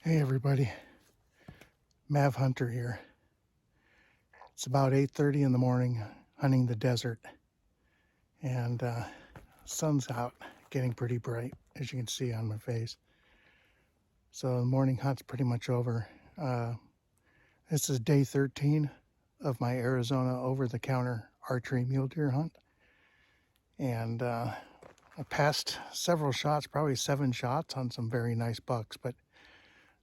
Hey everybody, Mav Hunter here. It's about 8:30 in the morning, hunting the desert, and sun's out, getting pretty bright, as you can see on my face. So the morning hunt's pretty much over. This is day 13 of my Arizona over-the-counter archery mule deer hunt, and I passed several shots, probably 7 shots on some very nice bucks, but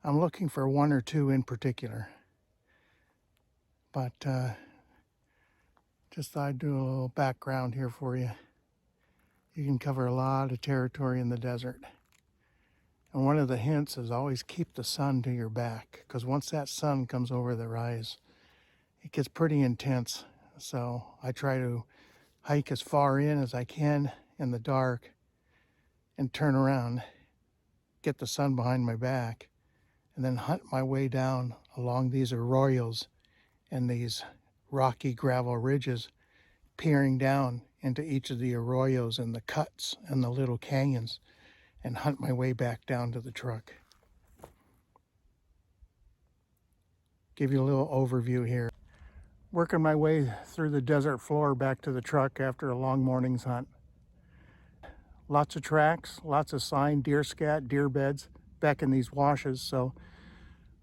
I'm looking for 1 or 2 in particular. But just thought I'd do a little background here for you. You can cover a lot of territory in the desert. And one of the hints is always keep the sun to your back, because once that sun comes over the rise, it gets pretty intense. So I try to hike as far in as I can in the dark and turn around, get the sun behind my back, and then hunt my way down along these arroyos and these rocky gravel ridges, peering down into each of the arroyos and the cuts and the little canyons, and hunt my way back down to the truck. Give you a little overview here. Working my way through the desert floor back to the truck after a long morning's hunt. Lots of tracks, lots of sign, deer scat, deer beds back in these washes. So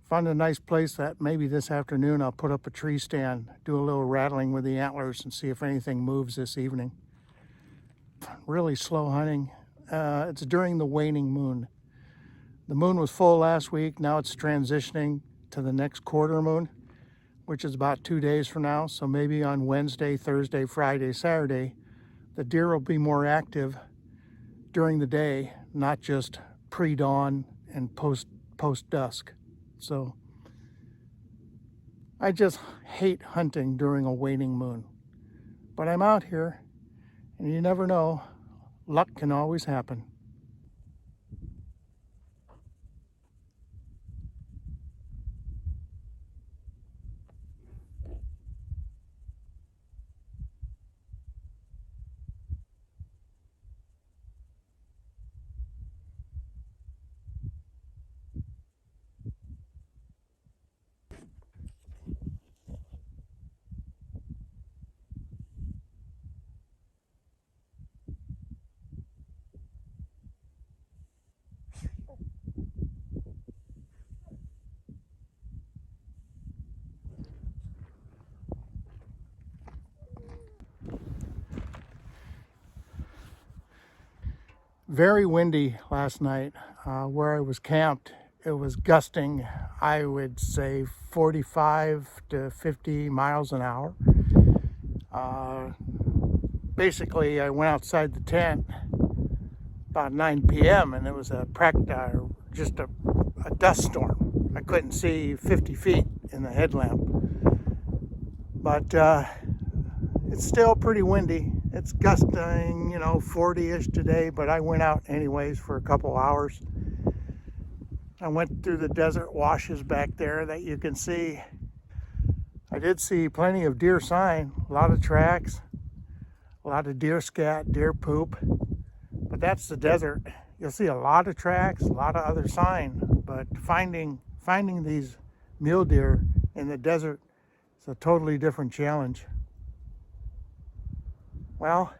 found a nice place that maybe this afternoon I'll put up a tree stand, do a little rattling with the antlers and see if anything moves this evening. Really slow hunting. It's during the waning moon. The moon was full last week. Now it's transitioning to the next quarter moon, which is about 2 days from now. So maybe on Wednesday, Thursday, Friday, Saturday, the deer will be more active during the day, not just pre-dawn and post-dusk. So I just hate hunting during a waning moon. But I'm out here, and you never know, luck can always happen. Very windy last night. Where I was camped, it was gusting, I would say 45 to 50 miles an hour. Basically, I went outside the tent about 9 p.m. and it was just a dust storm. I couldn't see 50 feet in the headlamp. But it's still pretty windy. It's gusting, 40-ish today, but I went out anyways for a couple hours. I went through the desert washes back there that you can see. I did see plenty of deer sign, a lot of tracks, a lot of deer scat, deer poop, but that's the desert. You'll see a lot of tracks, a lot of other sign, but finding these mule deer in the desert is a totally different challenge. Well,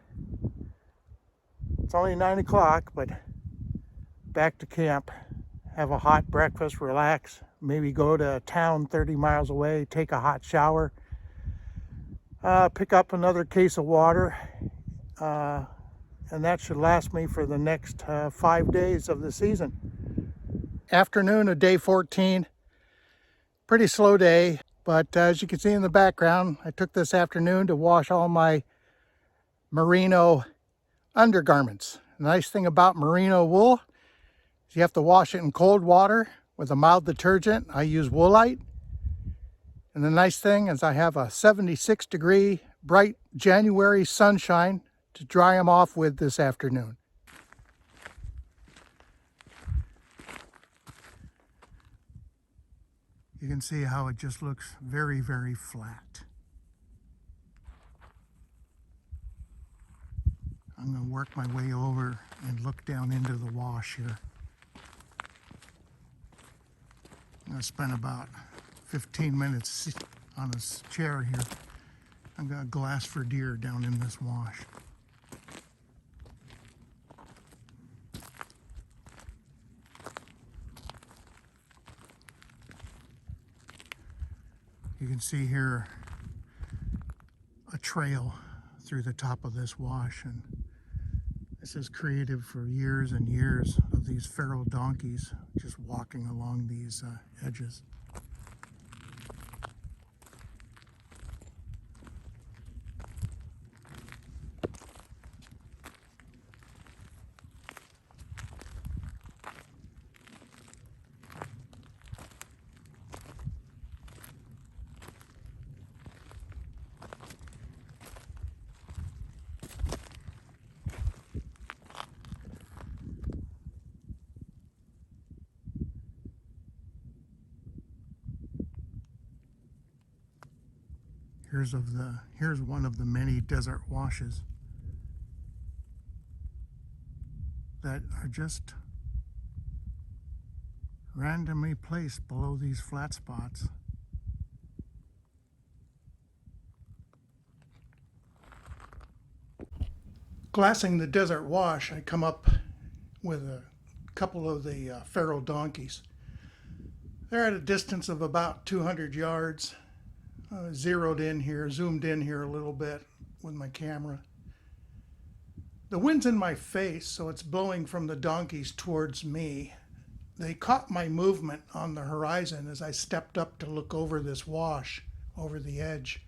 it's only 9 o'clock, but back to camp, have a hot breakfast, relax, maybe go to a town 30 miles away, take a hot shower, pick up another case of water, and that should last me for the next 5 days of the season. Afternoon of day 14, pretty slow day, but as you can see in the background, I took this afternoon to wash all my merino undergarments. The nice thing about merino wool is you have to wash it in cold water with a mild detergent. I use Woolite. And the nice thing is I have a 76-degree bright January sunshine to dry them off with this afternoon. You can see how it just looks very, very flat. I'm going to work my way over and look down into the wash here. I spent about 15 minutes on this chair here. I've got glass for deer down in this wash. You can see here a trail through the top of this wash, and this is created for years and years of these feral donkeys just walking along these edges. Here's one of the many desert washes that are just randomly placed below these flat spots. Glassing the desert wash, I come up with a couple of the feral donkeys. They're at a distance of about 200 yards. Zeroed in here, zoomed in here a little bit with my camera. The wind's in my face, so it's blowing from the donkeys towards me. They caught my movement on the horizon as I stepped up to look over this wash, over the edge.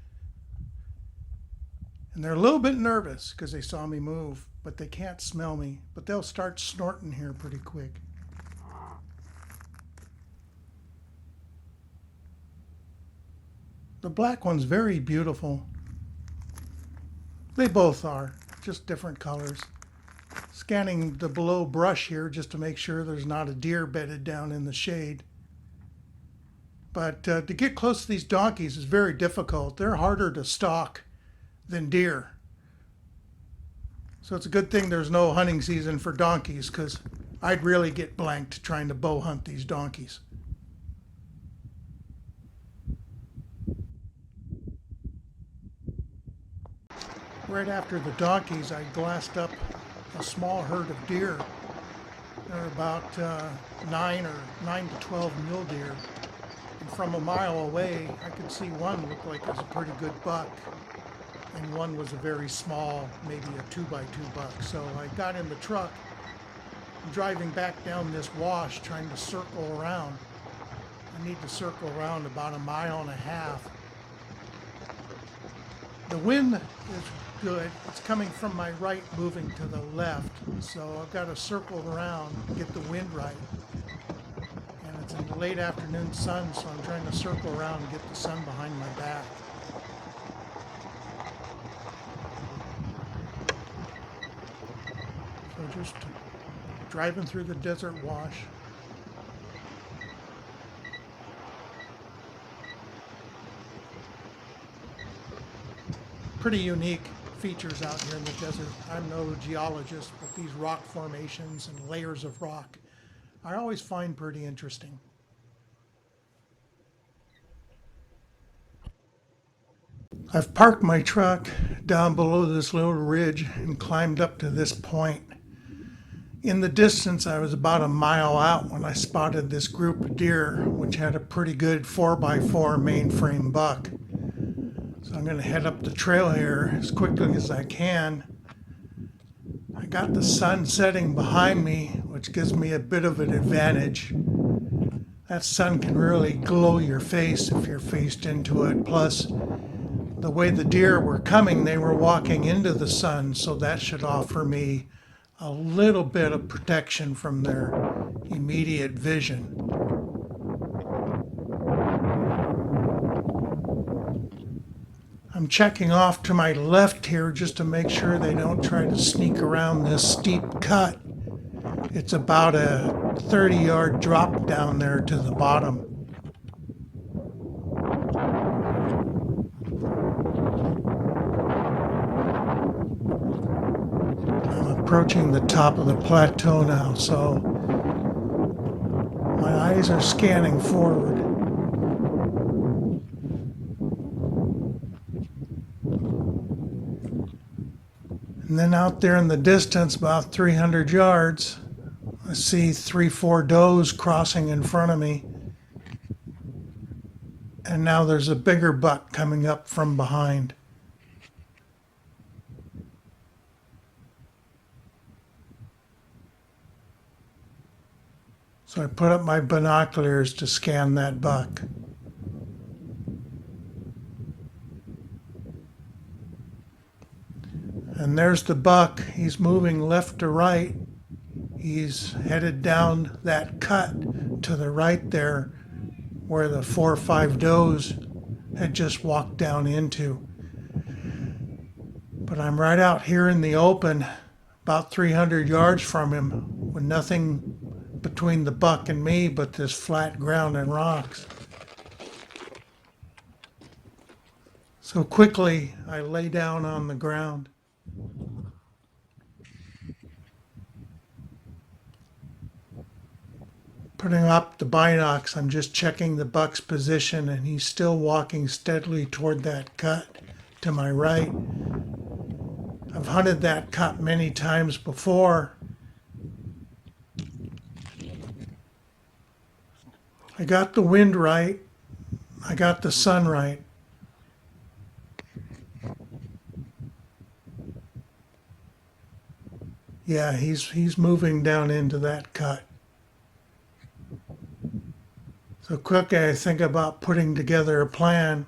And they're a little bit nervous because they saw me move, but they can't smell me. But they'll start snorting here pretty quick. The black one's very beautiful. They both are, just different colors. Scanning the below brush here just to make sure there's not a deer bedded down in the shade. But to get close to these donkeys is very difficult. They're harder to stalk than deer. So it's a good thing there's no hunting season for donkeys, because I'd really get blanked trying to bow hunt these donkeys. Right after the donkeys, I glassed up a small herd of deer. They're about 9 to 12 mule deer. And from a mile away, I could see one looked like it was a pretty good buck, and one was a very small, maybe a 2x2 buck. So I got in the truck, driving back down this wash, trying to circle around. I need to circle around about 1.5 miles. The wind is good. It's coming from my right, moving to the left. So I've got to circle around, get the wind right. And it's in the late afternoon sun, so I'm trying to circle around and get the sun behind my back. So just driving through the desert wash. Pretty unique features out here in the desert. I'm no geologist, but these rock formations and layers of rock I always find pretty interesting. I've parked my truck down below this little ridge and climbed up to this point. In the distance, I was about 1 mile out when I spotted this group of deer, which had a pretty good 4x4 mainframe buck. So I'm going to head up the trail here as quickly as I can. I got the sun setting behind me, which gives me a bit of an advantage. That sun can really glow your face if you're faced into it. Plus, the way the deer were coming, they were walking into the sun, so that should offer me a little bit of protection from their immediate vision. I'm checking off to my left here just to make sure they don't try to sneak around this steep cut. It's about a 30-yard drop down there to the bottom. I'm approaching the top of the plateau now, so my Eyes are scanning forward. And then out there in the distance, about 300 yards, I see 3-4 does crossing in front of me. And now there's a bigger buck coming up from behind. So I put up my binoculars to scan that buck. And there's the buck. He's moving left to right. He's headed down that cut to the right there where the 4 or 5 does had just walked down into. But I'm right out here in the open, about 300 yards from him, with nothing between the buck and me but this flat ground and rocks. So quickly I lay down on the ground. Putting up the binocs, I'm just checking the buck's position, and he's still walking steadily toward that cut to my right. I've hunted that cut many times before. I got the wind right. I got the sun right. Yeah, he's moving down into that cut. So quickly I think about putting together a plan.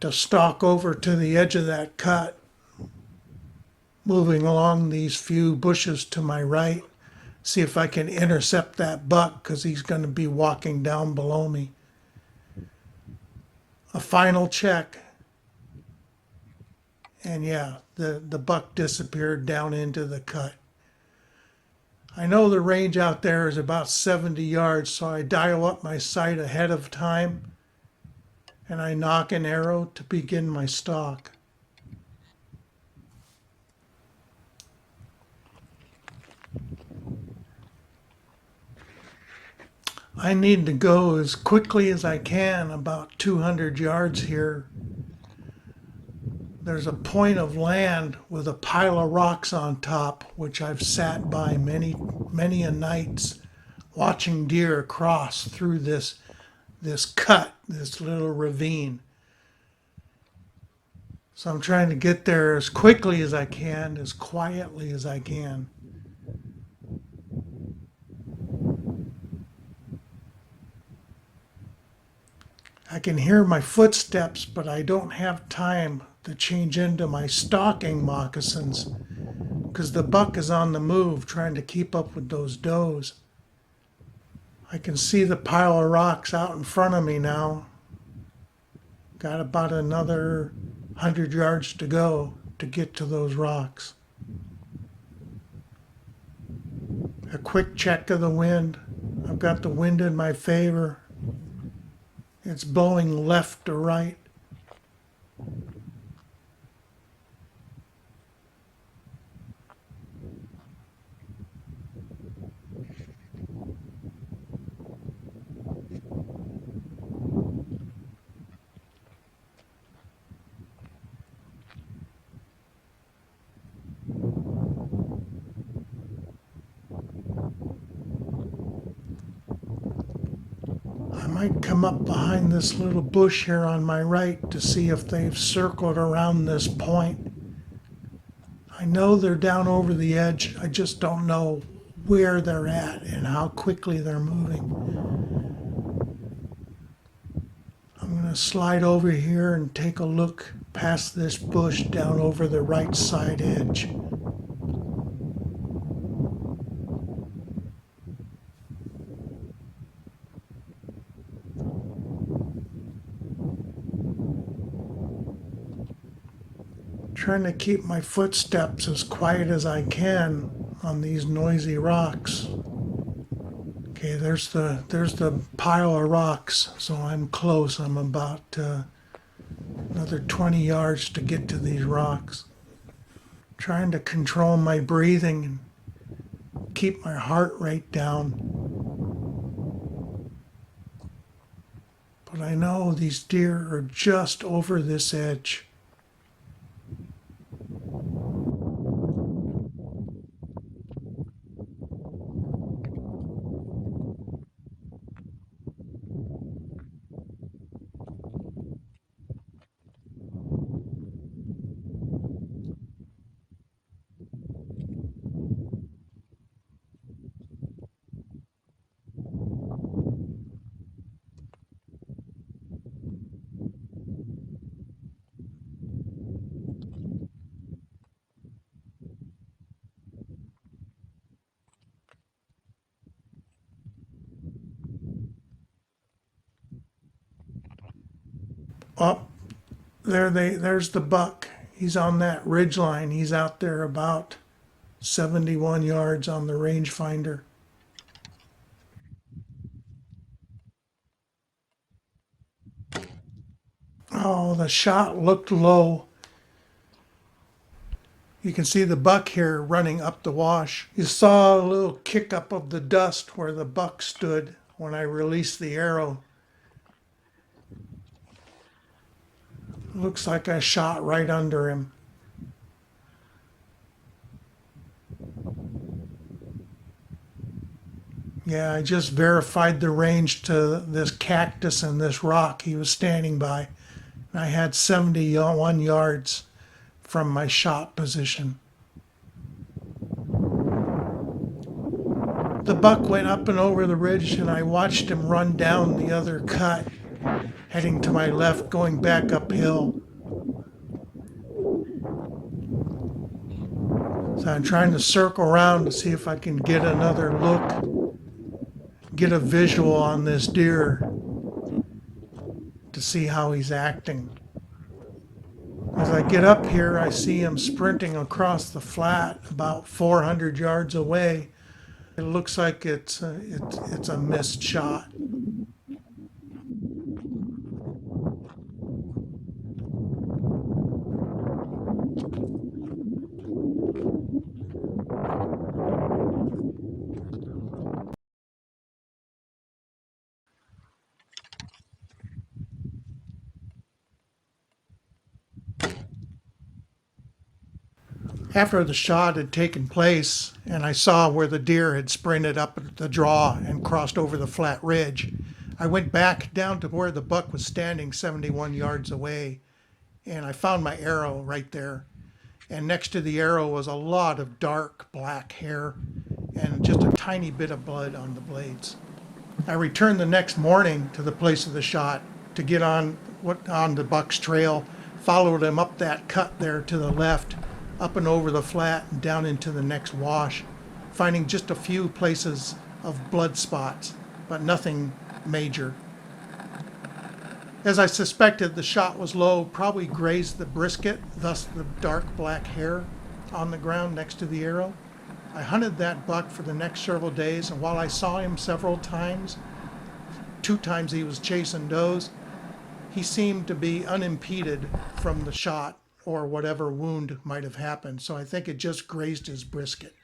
To stalk over to the edge of that cut, moving along these few bushes to my right, see if I can intercept that buck, because he's going to be walking down below me. A final check. And yeah, the buck disappeared down into the cut. I know the range out there is about 70 yards, so I dial up my sight ahead of time, and I nock an arrow to begin my stalk. I need to go as quickly as I can, about 200 yards here. There's a point of land with a pile of rocks on top, which I've sat by many a nights watching deer cross through this cut, this little ravine. So I'm trying to get there as quickly as I can, as quietly as I can. I can hear my footsteps, but I don't have time to change into my stalking moccasins, because the buck is on the move trying to keep up with those does. I can see the pile of rocks out in front of me now. Got about another 100 yards to go to get to those rocks. A quick check of the wind. I've got the wind in my favor. It's blowing left to right. I might come up behind this little bush here on my right to see if they've circled around this point. I know they're down over the edge. I just don't know where they're at and how quickly they're moving. I'm going to slide over here and take a look past this bush down over the right side edge. Trying to keep my footsteps as quiet as I can on these noisy rocks. Okay, there's the pile of rocks, so I'm close. I'm about another 20 yards to get to these rocks. trying to control my breathing and keep my heart rate down. But I know these deer are just over this edge. Up there's the buck. He's on that ridge line. He's out there about 71 yards on the rangefinder. Oh, the shot looked low. You can see the buck here running up the wash. You saw a little kick up of the dust where the buck stood when I released the arrow. Looks like I shot right under him. Yeah, I just verified the range to this cactus and this rock he was standing by. And I had 71 yards from my shot position. The buck went up and over the ridge, and I watched him run down the other cut, heading to my left, going back uphill. So I'm trying to circle around to see if I can get another look, get a visual on this deer to see how he's acting. As I get up here, I see him sprinting across the flat about 400 yards away. It looks like it's a missed shot. After the shot had taken place and I saw where the deer had sprinted up the draw and crossed over the flat ridge, I went back down to where the buck was standing 71 yards away, and I found my arrow right there. And next to the arrow was a lot of dark black hair and just a tiny bit of blood on the blades. I returned the next morning to the place of the shot to get on the buck's trail, followed him up that cut there to the left, up and over the flat and down into the next wash, finding just a few places of blood spots, but nothing major. As I suspected, the shot was low, probably grazed the brisket, thus the dark black hair on the ground next to the arrow. I hunted that buck for the next several days, and while I saw him several times, 2 times he was chasing does, he seemed to be unimpeded from the shot or whatever wound might have happened. So I think it just grazed his brisket.